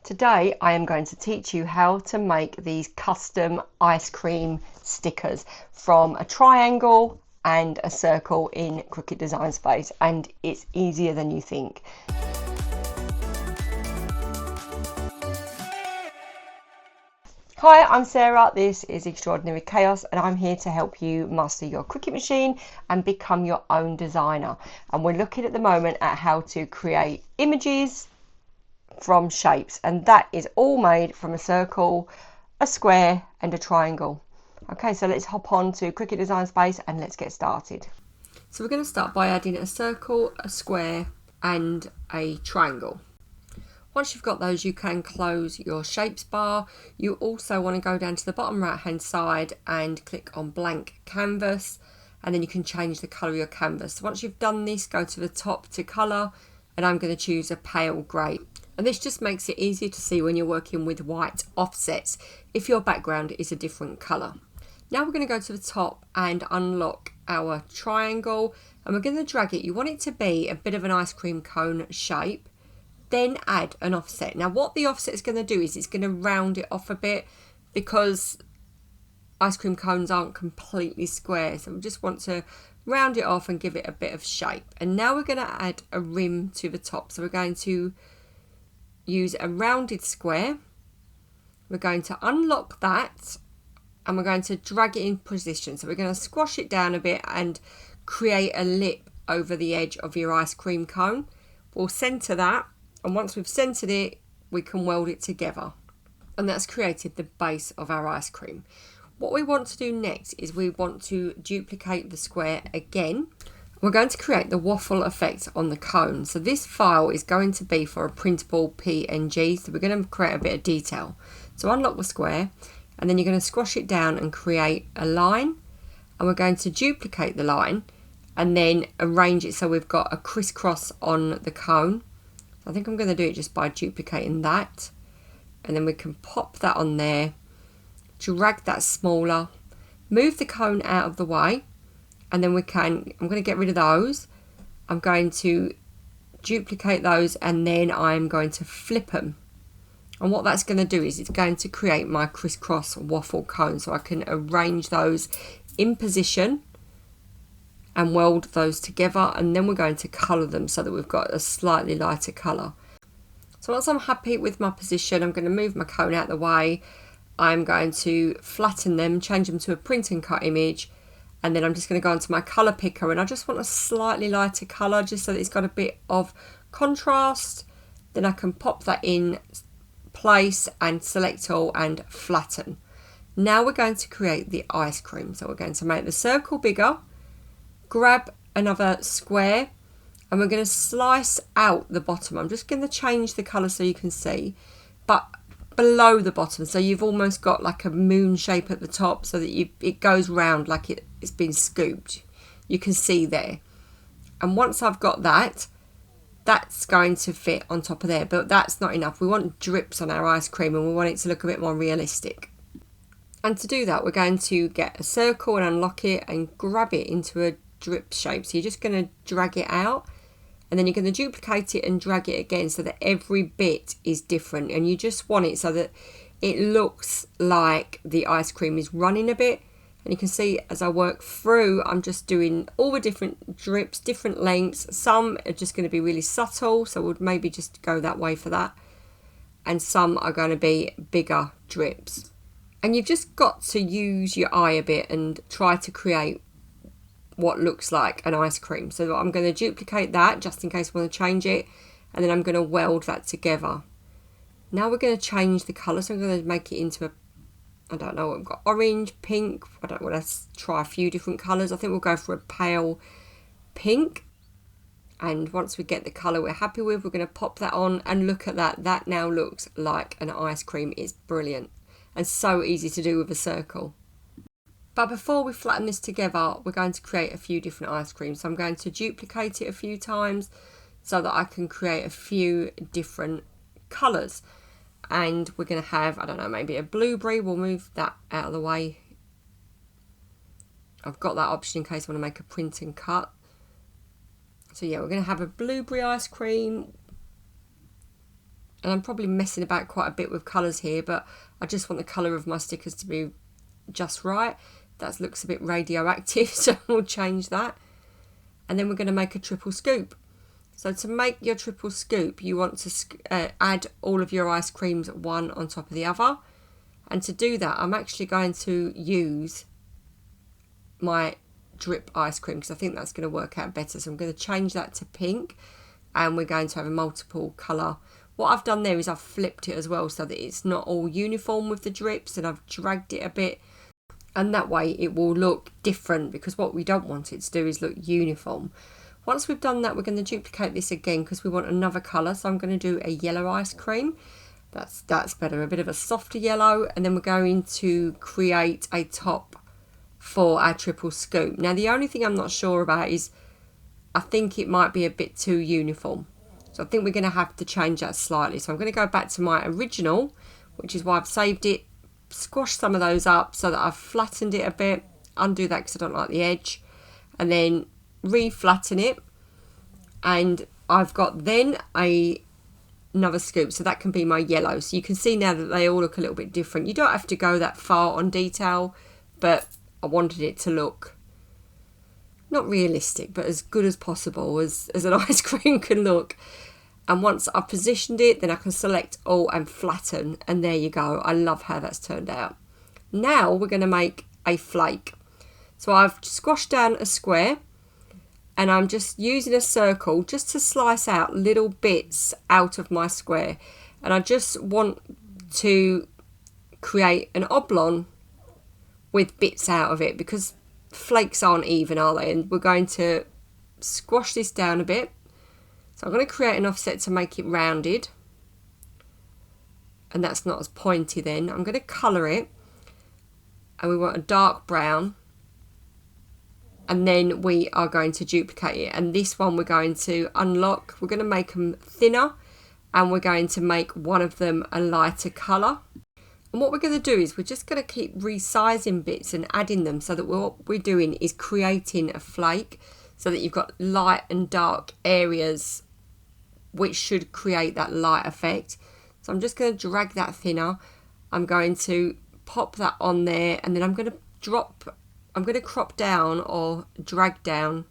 Today I am going to teach you how to make these custom ice cream stickers from a triangle and a circle in Cricut Design Space, and it's easier than you think. Hi, I'm Sarah, this is Extraordinary Chaos, and I'm here to help you master your Cricut machine and become your own designer. And we're looking at the moment at how to create images from shapes, and that is all made from a circle, a square and a triangle. Okay, so let's hop on to Cricut Design Space and let's get started. So we're going to start by adding a circle, a square and a triangle. Once you've got those, you can close your shapes bar. You also want to go down to the bottom right hand side and click on blank canvas, and then you can change the colour of your canvas. So once you've done this, go to the top to colour, and I'm going to choose a pale grey. And this just makes it easier to see when you're working with white offsets if your background is a different colour. Now we're going to go to the top and unlock our triangle, and we're going to drag it. You want it to be a bit of an ice cream cone shape, then add an offset. Now what the offset is going to do is it's going to round it off a bit, because ice cream cones aren't completely square, so we just want to round it off and give it a bit of shape. And now we're going to add a rim to the top, so we're going to use a rounded square. We're going to unlock that and we're going to drag it in position. So we're going to squash it down a bit and create a lip over the edge of your ice cream cone. We'll centre that, and once we've centred it, we can weld it together, and that's created the base of our ice cream. What we want to do next is we want to duplicate the square again. We're going to create the waffle effect on the cone. So this file is going to be for a printable PNG. So we're going to create a bit of detail. So unlock the square, and then you're going to squash it down and create a line. And we're going to duplicate the line and then arrange it so we've got a crisscross on the cone. So I think I'm going to do it just by duplicating that. And then we can pop that on there, drag that smaller, move the cone out of the way. And then I'm going to get rid of those. I'm going to duplicate those, and then I'm going to flip them. And what that's going to do is it's going to create my crisscross waffle cone. So I can arrange those in position and weld those together. And then we're going to colour them so that we've got a slightly lighter colour. So once I'm happy with my position, I'm going to move my cone out of the way. I'm going to flatten them, change them to a print and cut image. And then I'm just going to go onto my colour picker, and I just want a slightly lighter colour just so that it's got a bit of contrast. Then I can pop that in place and select all and flatten. Now we're going to create the ice cream. So we're going to make the circle bigger, grab another square, and we're going to slice out the bottom. I'm just going to change the colour so you can see, but below the bottom, so you've almost got like a moon shape at the top, so that it goes round like it's been scooped. You can see there. And once I've got that, that's going to fit on top of there, but that's not enough. We want drips on our ice cream, and we want it to look a bit more realistic. And to do that, we're going to get a circle and unlock it and grab it into a drip shape. So you're just going to drag it out, and then you're going to duplicate it and drag it again so that every bit is different. And you just want it so that it looks like the ice cream is running a bit. And you can see as I work through, I'm just doing all the different drips, different lengths. Some are just going to be really subtle, so we'll maybe just go that way for that. And some are going to be bigger drips. And you've just got to use your eye a bit and try to create what looks like an ice cream. So I'm going to duplicate that just in case I want to change it, and then I'm going to weld that together. Now we're going to change the colour, so I'm going to make it into a, I don't know, we've got orange, pink, I don't know, let's try a few different colours. I think we'll go for a pale pink. And once we get the colour we're happy with, we're going to pop that on, and look at that. That now looks like an ice cream. It's brilliant and so easy to do with a circle. But before we flatten this together, we're going to create a few different ice creams. So I'm going to duplicate it a few times so that I can create a few different colours. And we're going to have, I don't know, maybe a blueberry. We'll move that out of the way. I've got that option in case I want to make a print and cut. So yeah, we're going to have a blueberry ice cream. And I'm probably messing about quite a bit with colours here, but I just want the colour of my stickers to be just right. That looks a bit radioactive, so we'll change that. And then we're going to make a triple scoop. So to make your triple scoop, you want to add all of your ice creams one on top of the other. And to do that, I'm actually going to use my drip ice cream because I think that's going to work out better. So I'm going to change that to pink, and we're going to have a multiple colour. What I've done there is I've flipped it as well so that it's not all uniform with the drips, and I've dragged it a bit, and that way it will look different, because what we don't want it to do is look uniform. Once we've done that, we're going to duplicate this again because we want another colour. So I'm going to do a yellow ice cream. That's better, a bit of a softer yellow. And then we're going to create a top for our triple scoop. Now, the only thing I'm not sure about is I think it might be a bit too uniform. So I think we're going to have to change that slightly. So I'm going to go back to my original, which is why I've saved it, squash some of those up so that I've flattened it a bit, undo that because I don't like the edge, and then re-flatten it, and I've got then another scoop, so that can be my yellow. So you can see now that they all look a little bit different. You don't have to go that far on detail, but I wanted it to look not realistic, but as good as possible, as an ice cream can look. And once I've positioned it, then I can select all and flatten, and there you go. I love how that's turned out. Now we're going to make a flake. So I've squashed down a square, and I'm just using a circle just to slice out little bits out of my square. And I just want to create an oblong with bits out of it, because flakes aren't even, are they? And we're going to squash this down a bit. So I'm going to create an offset to make it rounded, and that's not as pointy then. I'm going to colour it, and we want a dark brown, and then we are going to duplicate it. And this one we're going to unlock. We're going to make them thinner, and we're going to make one of them a lighter colour. And what we're going to do is we're just going to keep resizing bits and adding them, so that what we're doing is creating a flake, so that you've got light and dark areas which should create that light effect. So I'm just going to drag that thinner. I'm going to pop that on there, and then I'm going to crop down or drag down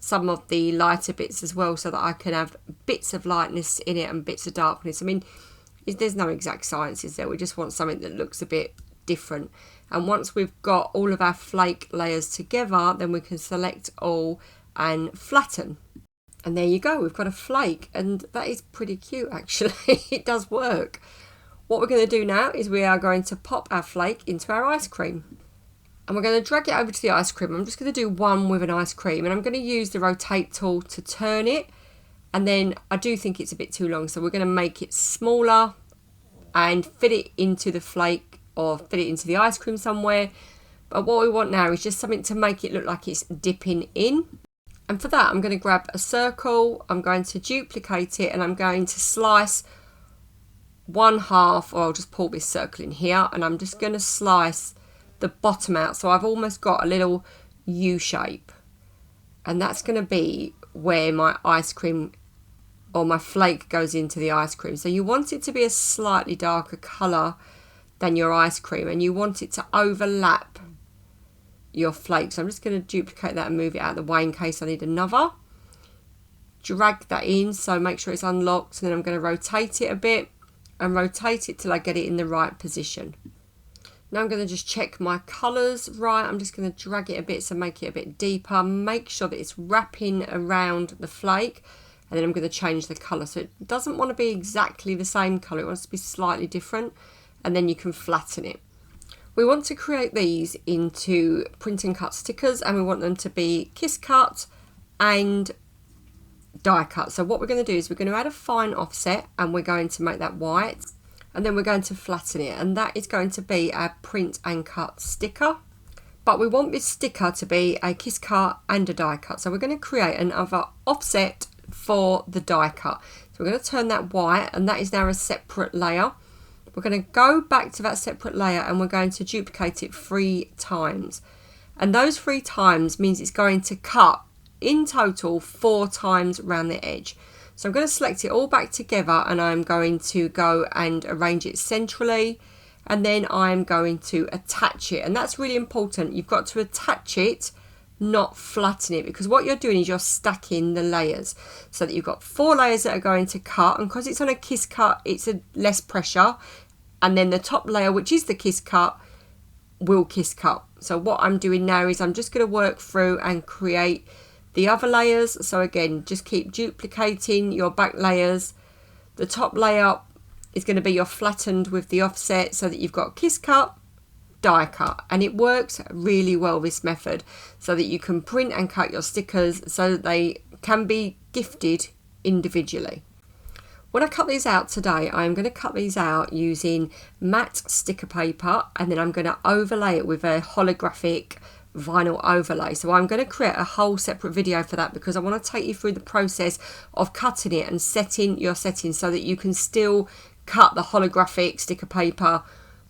some of the lighter bits as well, so that I can have bits of lightness in it and bits of darkness. I mean, there's no exact sciences there. We just want something that looks a bit different. And once we've got all of our flake layers together, then we can select all and flatten. And there you go, we've got a flake, and that is pretty cute actually. It does work. What we're going to do now is we are going to pop our flake into our ice cream. And we're going to drag it over to the ice cream. I'm just going to do one with an ice cream, and I'm going to use the rotate tool to turn it. And then I do think it's a bit too long, so we're going to make it smaller and fit it into the flake, or fit it into the ice cream somewhere. But what we want now is just something to make it look like it's dipping in. And for that, I'm going to grab a circle, I'm going to duplicate it, and I'm going to slice one half, or I'll just pull this circle in here, and I'm just going to slice the bottom out. So I've almost got a little U shape, and that's going to be where my ice cream or my flake goes into the ice cream. So you want it to be a slightly darker colour than your ice cream, and you want it to overlap your flake. So I'm just going to duplicate that and move it out of the way in case I need another. Drag that in, so make sure it's unlocked, and then I'm going to rotate it a bit and rotate it till I get it in the right position. Now I'm going to just check my colours right. I'm just going to drag it a bit, so make it a bit deeper. Make sure that it's wrapping around the flake, and then I'm going to change the colour. So it doesn't want to be exactly the same colour, it wants to be slightly different, and then you can flatten it. We want to create these into print and cut stickers, and we want them to be kiss cut and die cut. So what we're going to do is we're going to add a fine offset, and we're going to make that white, and then we're going to flatten it, and that is going to be our print and cut sticker. But we want this sticker to be a kiss cut and a die cut. So we're going to create another offset for the die cut. So we're going to turn that white, and that is now a separate layer. We're going to go back to that separate layer, and we're going to duplicate it 3 times. And those 3 times means it's going to cut in total 4 times around the edge. So I'm going to select it all back together, and I'm going to go and arrange it centrally, and then I'm going to attach it. And that's really important. You've got to attach it, not flatten it, because what you're doing is you're stacking the layers so that you've got 4 layers that are going to cut, and because it's on a kiss cut, it's a less pressure, and then the top layer, which is the kiss cut, will kiss cut. So what I'm doing now is I'm just going to work through and create the other layers. So again, just keep duplicating your back layers. The top layer is going to be your flattened with the offset, so that you've got kiss cut, die cut, and it works really well, this method, so that you can print and cut your stickers so that they can be gifted individually. When I cut these out today, I'm going to cut these out using matte sticker paper, and then I'm going to overlay it with a holographic vinyl overlay. So I'm going to create a whole separate video for that, because I want to take you through the process of cutting it and setting your settings so that you can still cut the holographic sticker paper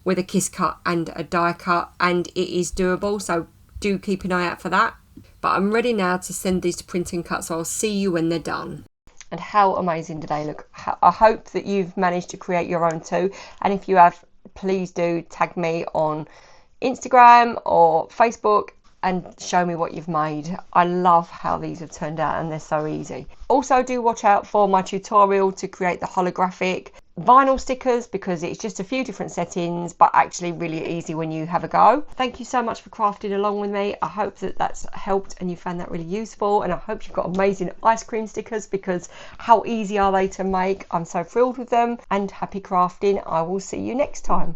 with a kiss cut and a die cut, and it is doable, so do keep an eye out for that. But I'm ready now to send these to print and cut, so I'll see you when they're done. And how amazing do they look? I hope that you've managed to create your own too, and if you have, please do tag me on Instagram or Facebook and show me what you've made. I love how these have turned out, and they're so easy. Also, do watch out for my tutorial to create the holographic vinyl stickers, because it's just a few different settings, but actually really easy when you have a go. Thank you so much for crafting along with me. I hope that that's helped and you found that really useful, and I hope you've got amazing ice cream stickers, because how easy are they to make? I'm so thrilled with them, and happy crafting. I will see you next time.